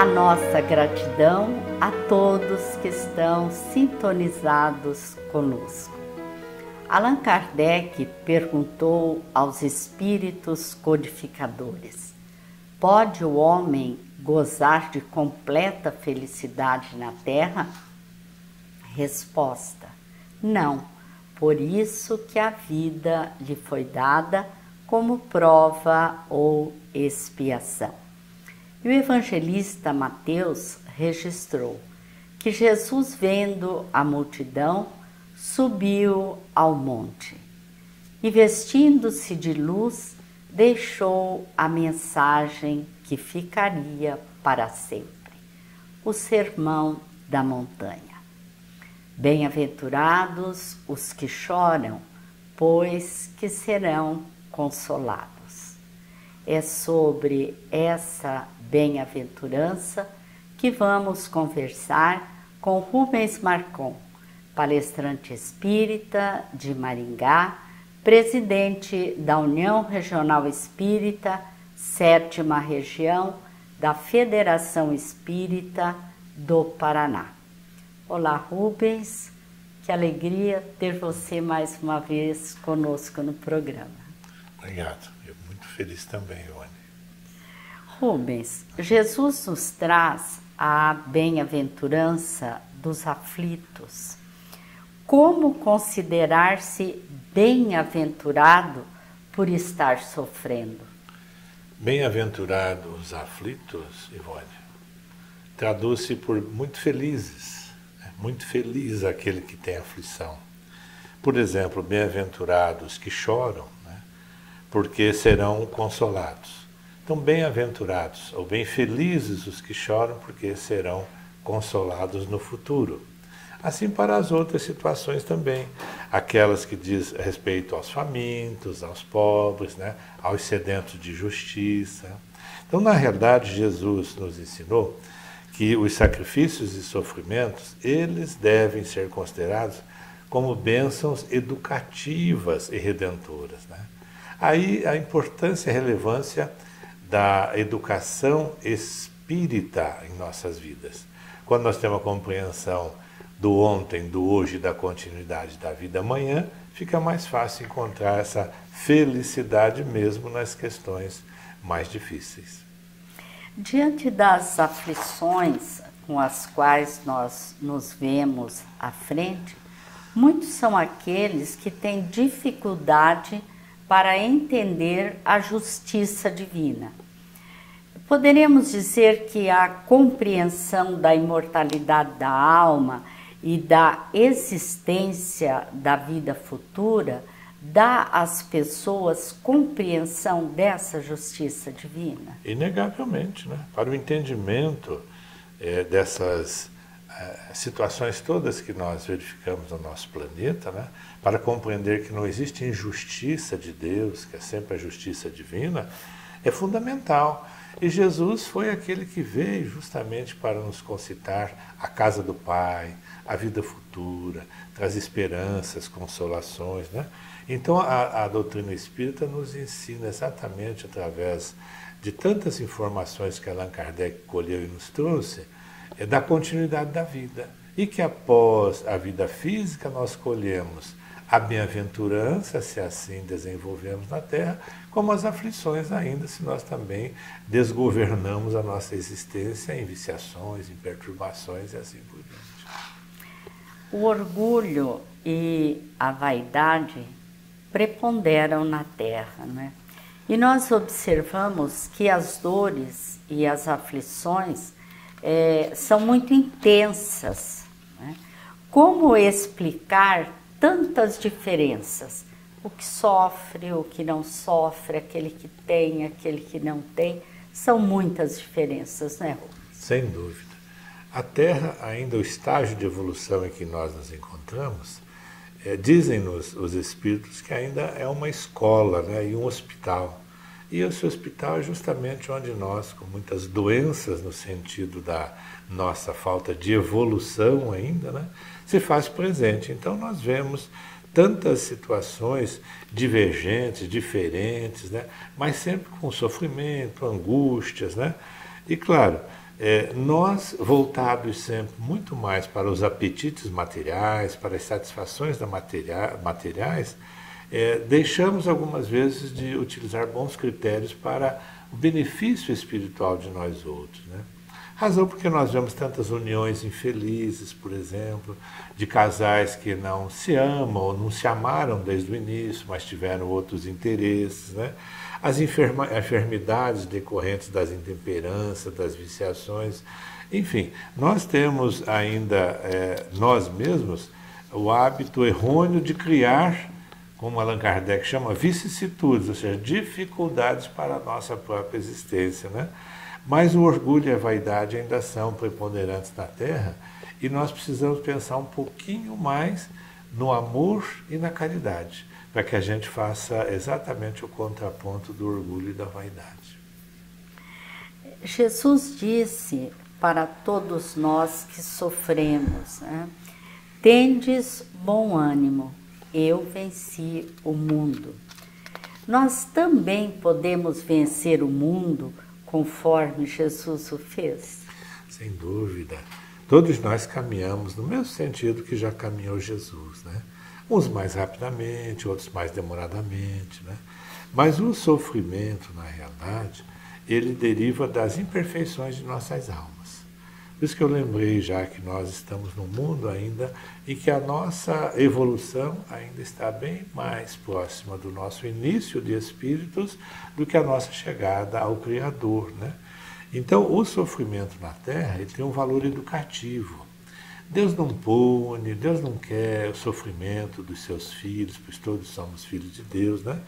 a nossa gratidão a todos que estão sintonizados conosco. Allan Kardec perguntou aos espíritos codificadores: pode o homem gozar de completa felicidade na Terra? Resposta: não, por isso que a vida lhe foi dada como prova ou expiação. E o evangelista Mateus registrou que Jesus, vendo a multidão, subiu ao monte e, vestindo-se de luz, deixou a mensagem que ficaria para sempre: o Sermão da Montanha. Bem-aventurados os que choram, pois que serão consolados. É sobre essa bem-aventurança que vamos conversar com Rubens Marcon, palestrante espírita de Maringá, presidente da União Regional Espírita, 7ª Região da Federação Espírita do Paraná. Olá, Rubens, que alegria ter você mais uma vez conosco no programa. Obrigado, eu muito feliz também, Ivone. Rubens, Jesus nos traz a bem-aventurança dos aflitos. Como considerar-se bem-aventurado por estar sofrendo? Bem-aventurados os aflitos, Ivone, traduz-se por muito felizes, muito feliz aquele que tem aflição. Por exemplo, bem-aventurados que choram, porque serão consolados. Então, bem-aventurados ou bem felizes os que choram, porque serão consolados no futuro. Assim para as outras situações também, aquelas que diz respeito aos famintos, aos pobres, aos sedentos de justiça. Então, na realidade, Jesus nos ensinou que os sacrifícios e sofrimentos, eles devem ser considerados como bênçãos educativas e redentoras. Aí a importância e a relevância da educação espírita em nossas vidas. Quando nós temos a compreensão do ontem, do hoje e da continuidade da vida amanhã, fica mais fácil encontrar essa felicidade mesmo nas questões mais difíceis. Diante das aflições com as quais nós nos vemos à frente, muitos são aqueles que têm dificuldade para entender a justiça divina. Poderemos dizer que a compreensão da imortalidade da alma e da existência da vida futura dá às pessoas compreensão dessa justiça divina? Inegavelmente, para o entendimento dessas situações todas que nós verificamos no nosso planeta, para compreender que não existe injustiça de Deus, que é sempre a justiça divina, é fundamental. E Jesus foi aquele que veio justamente para nos concitar a casa do Pai, a vida futura, traz esperanças, consolações. Então a doutrina espírita nos ensina exatamente através de tantas informações que Allan Kardec colheu e nos trouxe, da continuidade da vida. E que após a vida física nós colhemos a bem-aventurança, se assim desenvolvemos na Terra, como as aflições ainda, se nós também desgovernamos a nossa existência em viciações, em perturbações e assim por diante. O orgulho e a vaidade preponderam na Terra, E nós observamos que as dores e as aflições são muito intensas. Como explicar tantas diferenças? O que sofre, o que não sofre, aquele que tem, aquele que não tem, são muitas diferenças, Rubens? Sem dúvida. A Terra, ainda o estágio de evolução em que nós nos encontramos, dizem-nos os espíritos que ainda é uma escola, e um hospital. E esse hospital é justamente onde nós, com muitas doenças no sentido da nossa falta de evolução ainda, se faz presente. Então nós vemos tantas situações divergentes, diferentes, mas sempre com sofrimento, angústias, E claro, nós, voltados sempre muito mais para os apetites materiais, para as satisfações materiais, deixamos algumas vezes de utilizar bons critérios para o benefício espiritual de nós outros, né? Razão porque nós vemos tantas uniões infelizes, por exemplo, de casais que não se amam ou não se amaram desde o início, mas tiveram outros interesses, né? As enfermidades decorrentes das intemperanças, das viciações, enfim, nós temos ainda, nós mesmos, o hábito errôneo de criar, como Allan Kardec chama, vicissitudes, ou seja, dificuldades para a nossa própria existência, né? Mas o orgulho e a vaidade ainda são preponderantes na Terra e nós precisamos pensar um pouquinho mais no amor e na caridade, para que a gente faça exatamente o contraponto do orgulho e da vaidade. Jesus disse para todos nós que sofremos, né? Tendes bom ânimo, eu venci o mundo. Nós também podemos vencer o mundo conforme Jesus o fez? Sem dúvida. Todos nós caminhamos no mesmo sentido que já caminhou Jesus, né? Uns mais rapidamente, outros mais demoradamente, né? Mas o sofrimento, na realidade, ele deriva das imperfeições de nossas almas. Por isso que eu lembrei já que nós estamos num mundo ainda em que a nossa evolução ainda está bem mais próxima do nosso início de espíritos do que a nossa chegada ao Criador, né? Então, o sofrimento na Terra ele tem um valor educativo. Deus não pune, Deus não quer o sofrimento dos seus filhos, pois todos somos filhos de Deus, né?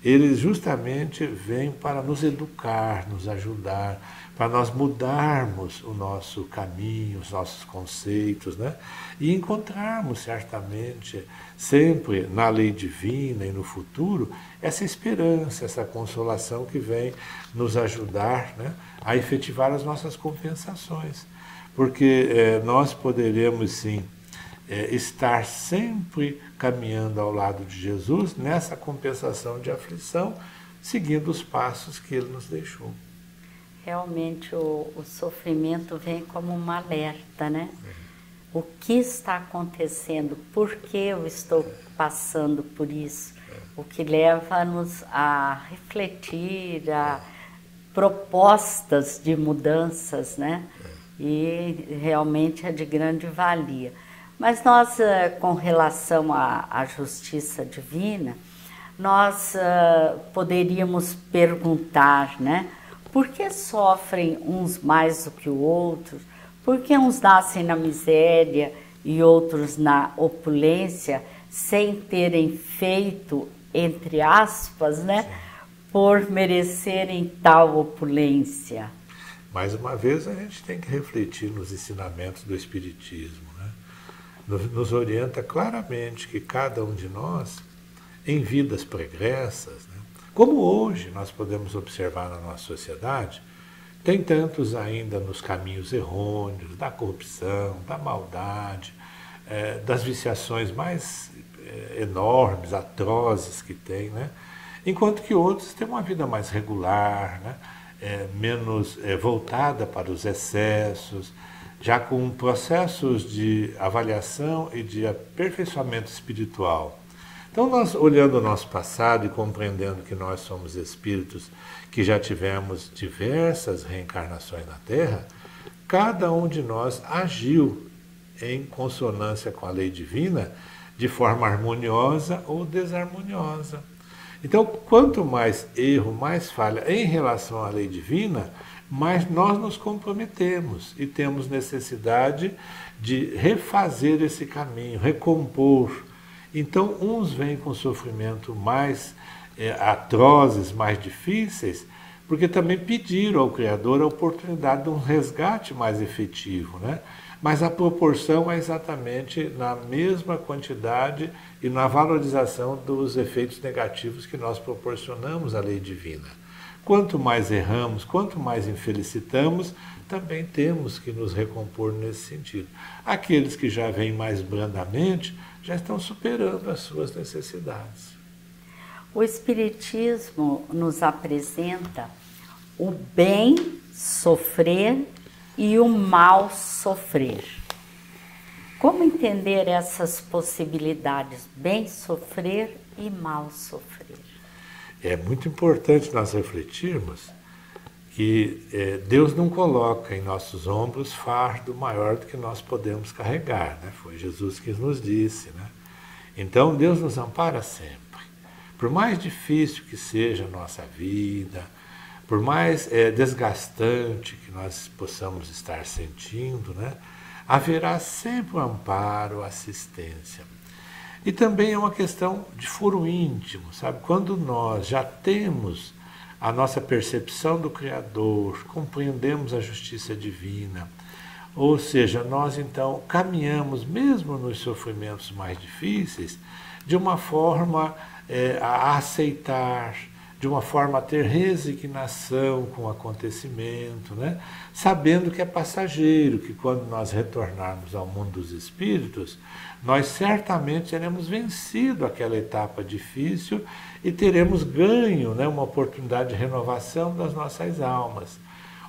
Ele justamente vem para nos educar, nos ajudar, para nós mudarmos o nosso caminho, os nossos conceitos, né? E encontrarmos certamente, sempre na lei divina e no futuro, essa esperança, essa consolação que vem nos ajudar, né, a efetivar as nossas compensações. Porque nós poderemos, sim, estar sempre caminhando ao lado de Jesus nessa compensação de aflição, seguindo os passos que ele nos deixou. Realmente o sofrimento vem como um alerta, né? O que está acontecendo? Por que eu estou passando por isso? O que leva-nos a refletir, a propostas de mudanças, né? E realmente é de grande valia. Mas nós, com relação à justiça divina, nós poderíamos perguntar, né? Por que sofrem uns mais do que os outros? Por que uns nascem na miséria e outros na opulência, sem terem feito, entre aspas, né? Sim. Por merecerem tal opulência? Mais uma vez, a gente tem que refletir nos ensinamentos do Espiritismo, né? Nos orienta claramente que cada um de nós, em vidas pregressas, né, como hoje nós podemos observar na nossa sociedade, tem tantos ainda nos caminhos errôneos, da corrupção, da maldade, das viciações mais enormes, atrozes que tem, né? Enquanto que outros têm uma vida mais regular, né? Menos voltada para os excessos, já com processos de avaliação e de aperfeiçoamento espiritual. Então, nós olhando o nosso passado e compreendendo que nós somos espíritos que já tivemos diversas reencarnações na Terra, cada um de nós agiu em consonância com a lei divina de forma harmoniosa ou desarmoniosa. Então, quanto mais erro, mais falha em relação à lei divina, mais nós nos comprometemos e temos necessidade de refazer esse caminho, recompor. Então, uns vêm com sofrimento mais atrozes, mais difíceis, porque também pediram ao Criador a oportunidade de um resgate mais efetivo, né? Mas a proporção é exatamente na mesma quantidade e na valorização dos efeitos negativos que nós proporcionamos à lei divina. Quanto mais erramos, quanto mais infelicitamos, também temos que nos recompor nesse sentido. Aqueles que já vêm mais brandamente já estão superando as suas necessidades. O Espiritismo nos apresenta o bem sofrer e o mal sofrer. Como entender essas possibilidades, bem sofrer e mal sofrer? É muito importante nós refletirmos que Deus não coloca em nossos ombros fardo maior do que nós podemos carregar, né? Foi Jesus que nos disse, né? Então Deus nos ampara sempre. Por mais difícil que seja a nossa vida, por mais desgastante que nós possamos estar sentindo, né? Haverá sempre o amparo, a assistência. E também é uma questão de foro íntimo, sabe? Quando nós já temos a nossa percepção do Criador, compreendemos a justiça divina, ou seja, nós então caminhamos, mesmo nos sofrimentos mais difíceis, de uma forma a aceitar, de uma forma a ter resignação com o acontecimento, né? Sabendo que é passageiro, que quando nós retornarmos ao mundo dos espíritos, nós certamente teremos vencido aquela etapa difícil e teremos ganho, né, uma oportunidade de renovação das nossas almas.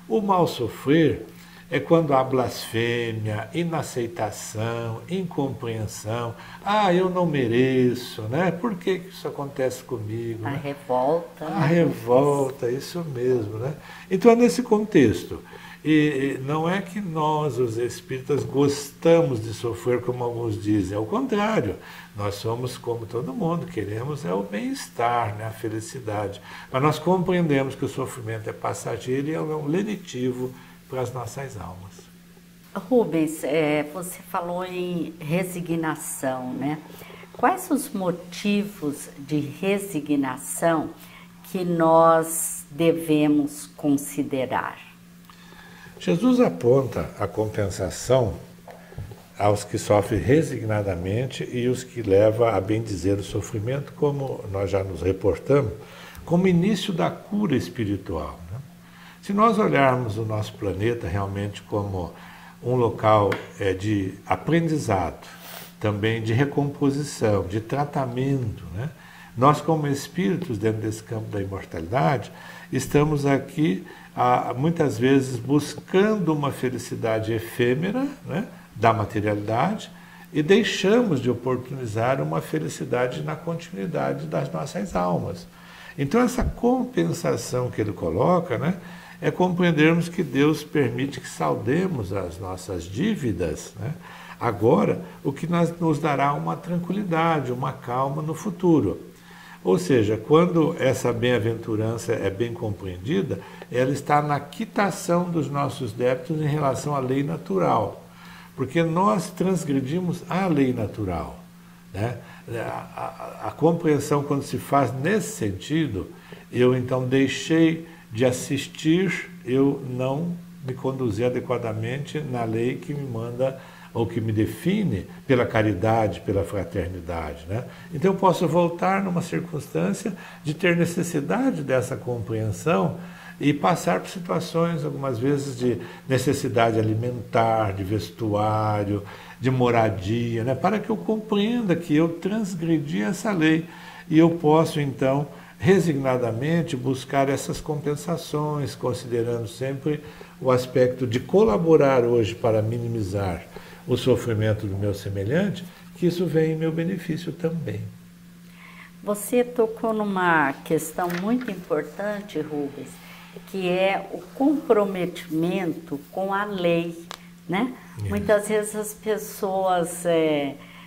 O mal sofrer é quando há blasfêmia, inaceitação, incompreensão. Ah, eu não mereço, né? Por que isso acontece comigo? A né? revolta. A revolta, isso mesmo, né? Então é nesse contexto. E não é que nós, os espíritas, gostamos de sofrer, como alguns dizem. Ao contrário, nós somos como todo mundo, queremos o bem-estar, né? A felicidade. Mas nós compreendemos que o sofrimento é passageiro e é um lenitivo para as nossas almas. Rubens, você falou em resignação, né? Quais os motivos de resignação que nós devemos considerar? Jesus aponta a compensação aos que sofrem resignadamente e os que leva a bem dizer o sofrimento, como nós já nos reportamos, como início da cura espiritual. Né? Se nós olharmos o nosso planeta realmente como um local de aprendizado, também de recomposição, de tratamento, né? Nós, como espíritos dentro desse campo da imortalidade, estamos aqui muitas vezes buscando uma felicidade efêmera, né, da materialidade, e deixamos de oportunizar uma felicidade na continuidade das nossas almas. Então essa compensação que ele coloca, né, é compreendermos que Deus permite que saldemos as nossas dívidas, né, agora, o que nos dará uma tranquilidade, uma calma no futuro. Ou seja, quando essa bem-aventurança é bem compreendida, ela está na quitação dos nossos débitos em relação à lei natural. Porque nós transgredimos a lei natural. Né? A compreensão, quando se faz nesse sentido, eu então deixei de assistir, eu não me conduzi adequadamente na lei que me manda ou que me define pela caridade, pela fraternidade. Né? Então eu posso voltar numa circunstância de ter necessidade dessa compreensão e passar por situações, algumas vezes, de necessidade alimentar, de vestuário, de moradia, né? Para que eu compreenda que eu transgredi essa lei e eu posso, então, resignadamente buscar essas compensações, considerando sempre o aspecto de colaborar hoje para minimizar o sofrimento do meu semelhante, que isso vem em meu benefício também. Você tocou numa questão muito importante, Rubens, que é o comprometimento com a lei, né? Muitas vezes as pessoas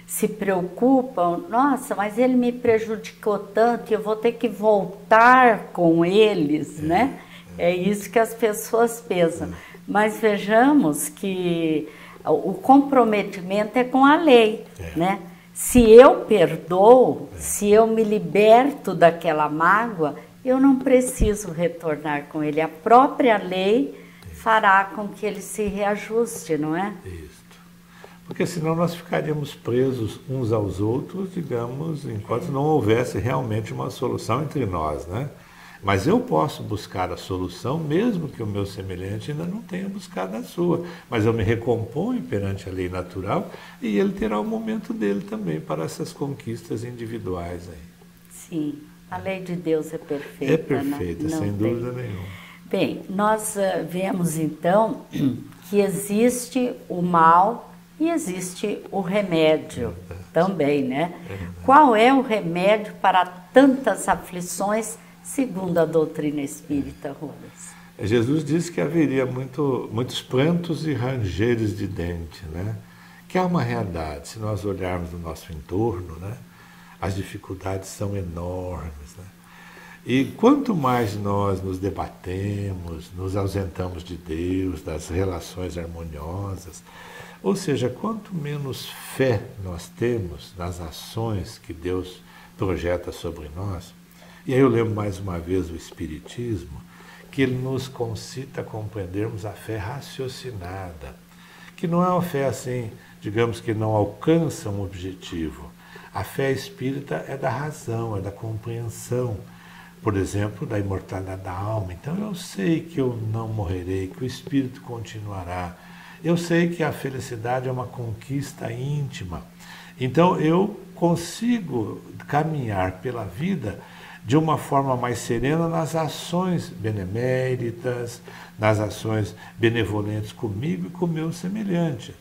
se preocupam, nossa, mas ele me prejudicou tanto, eu vou ter que voltar com eles, né? É isso que as pessoas pensam. Mas vejamos que o comprometimento é com a lei, né? Se eu perdoo, se eu me liberto daquela mágoa, eu não preciso retornar com ele. A própria lei fará com que ele se reajuste, não é? Isso. Porque senão nós ficaríamos presos uns aos outros, digamos, enquanto não houvesse realmente uma solução entre nós, né? Mas eu posso buscar a solução, mesmo que o meu semelhante ainda não tenha buscado a sua. Mas eu me recomponho perante a lei natural e ele terá o momento dele também para essas conquistas individuais aí. Sim, a lei de Deus é perfeita. É perfeita, né? sem dúvida nenhuma. Bem, nós vemos então que existe o mal e existe o remédio também, né? Qual é o remédio para tantas aflições, segundo a doutrina espírita, Rubens? Jesus disse que haveria muitos prantos e rangeres de dente, né? Que é uma realidade. Se nós olharmos no nosso entorno, né? As dificuldades são enormes, né? E quanto mais nós nos debatemos, nos ausentamos de Deus, das relações harmoniosas, ou seja, quanto menos fé nós temos nas ações que Deus projeta sobre nós, e aí eu lembro mais uma vez o Espiritismo, que ele nos concita a compreendermos a fé raciocinada, que não é uma fé assim, digamos que não alcança um objetivo. A fé espírita é da razão, é da compreensão, por exemplo, da imortalidade da alma. Então eu sei que eu não morrerei, que o espírito continuará. Eu sei que a felicidade é uma conquista íntima. Então eu consigo caminhar pela vida de uma forma mais serena nas ações beneméritas, nas ações benevolentes comigo e com o meu semelhante.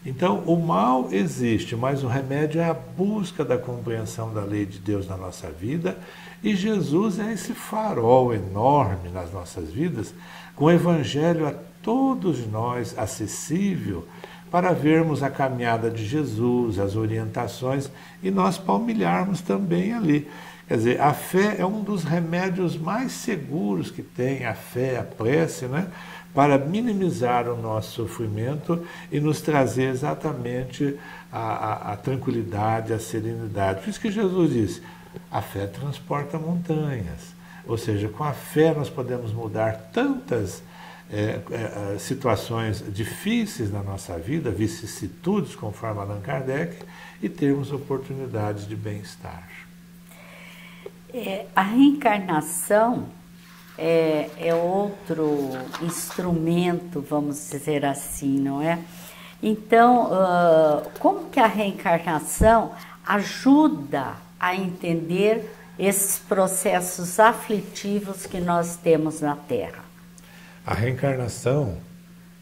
Então, o mal existe, mas o remédio é a busca da compreensão da lei de Deus na nossa vida, e Jesus é esse farol enorme nas nossas vidas, com o Evangelho a todos nós acessível, para vermos a caminhada de Jesus, as orientações, e nós palmilharmos também ali. Quer dizer, a fé é um dos remédios mais seguros que tem, a fé, a prece, né? Para minimizar o nosso sofrimento e nos trazer exatamente a tranquilidade, a serenidade. Por isso que Jesus disse, a fé transporta montanhas. Ou seja, com a fé nós podemos mudar tantas situações difíceis na nossa vida, vicissitudes, conforme Allan Kardec, e termos oportunidades de bem-estar. A reencarnação é outro instrumento, vamos dizer assim, não é? Então, como que a reencarnação ajuda a entender esses processos aflitivos que nós temos na Terra? A reencarnação,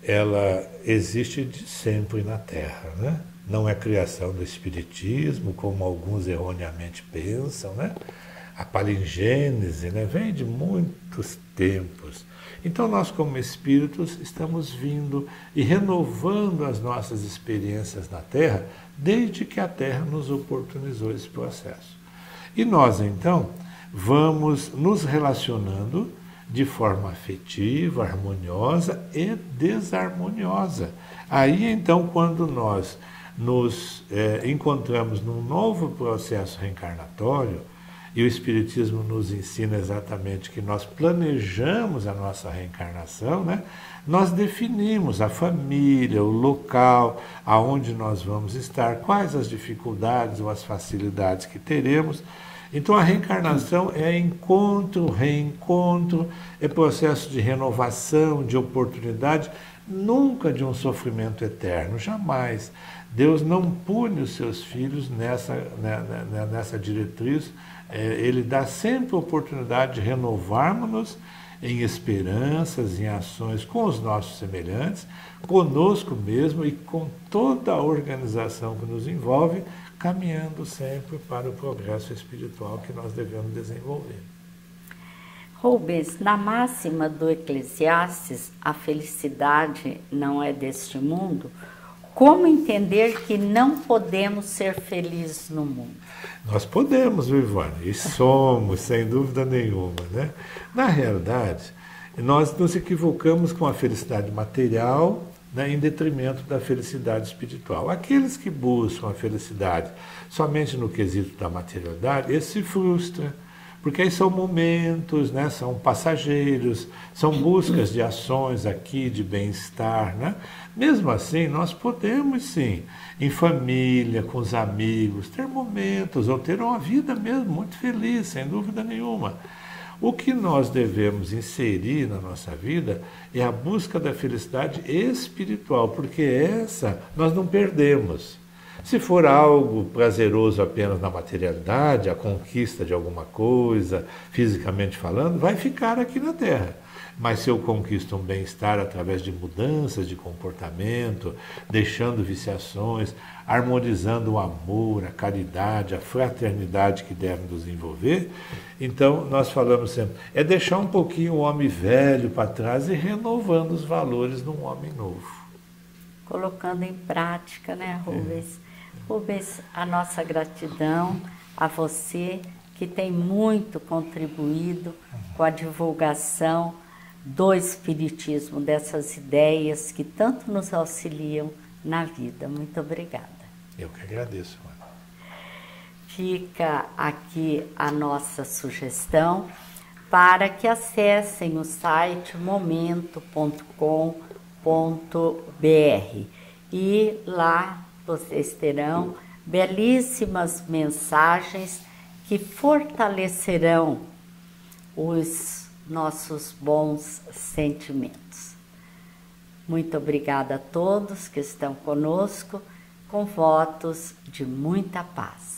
ela existe de sempre na Terra, né? Não é criação do Espiritismo, como alguns erroneamente pensam, né? A palingênese, né, vem de muitos tempos. Então nós, como espíritos, estamos vindo e renovando as nossas experiências na Terra, desde que a Terra nos oportunizou esse processo. E nós, então, vamos nos relacionando de forma afetiva, harmoniosa e desarmoniosa. Aí, então, quando nós nos encontramos num novo processo reencarnatório, e o Espiritismo nos ensina exatamente que nós planejamos a nossa reencarnação, né? Nós definimos a família, o local, aonde nós vamos estar, quais as dificuldades ou as facilidades que teremos. Então a reencarnação é encontro, reencontro, é processo de renovação, de oportunidade, nunca de um sofrimento eterno, jamais. Deus não pune os seus filhos nessa diretriz. Ele dá sempre a oportunidade de renovarmos-nos em esperanças, em ações com os nossos semelhantes, conosco mesmo e com toda a organização que nos envolve, caminhando sempre para o progresso espiritual que nós devemos desenvolver. Rubens, na máxima do Eclesiastes, a felicidade não é deste mundo. Como entender que não podemos ser felizes no mundo? Nós podemos, Ivone, e somos, sem dúvida nenhuma, né? Na realidade, nós nos equivocamos com a felicidade material, né, em detrimento da felicidade espiritual. Aqueles que buscam a felicidade somente no quesito da materialidade, esse se frustra, porque aí são momentos, né, são passageiros, são buscas de ações aqui, de bem-estar, né? Mesmo assim, nós podemos sim, em família, com os amigos, ter momentos, ou ter uma vida mesmo muito feliz, sem dúvida nenhuma. O que nós devemos inserir na nossa vida é a busca da felicidade espiritual, porque essa nós não perdemos. Se for algo prazeroso apenas na materialidade, a conquista de alguma coisa, fisicamente falando, vai ficar aqui na Terra. Mas se eu conquisto um bem-estar através de mudanças de comportamento, deixando viciações, harmonizando o amor, a caridade, a fraternidade que deve nos envolver, então nós falamos sempre, é deixar um pouquinho o homem velho para trás e renovando os valores num homem novo. Colocando em prática, né, Rubens? Rubens, a nossa gratidão a você que tem muito contribuído com a divulgação do Espiritismo, dessas ideias que tanto nos auxiliam na vida. Muito obrigada. Eu que agradeço, Ana. Fica aqui a nossa sugestão para que acessem o site momento.com.br e lá vocês terão belíssimas mensagens que fortalecerão os nossos bons sentimentos. Muito obrigada a todos que estão conosco, com votos de muita paz.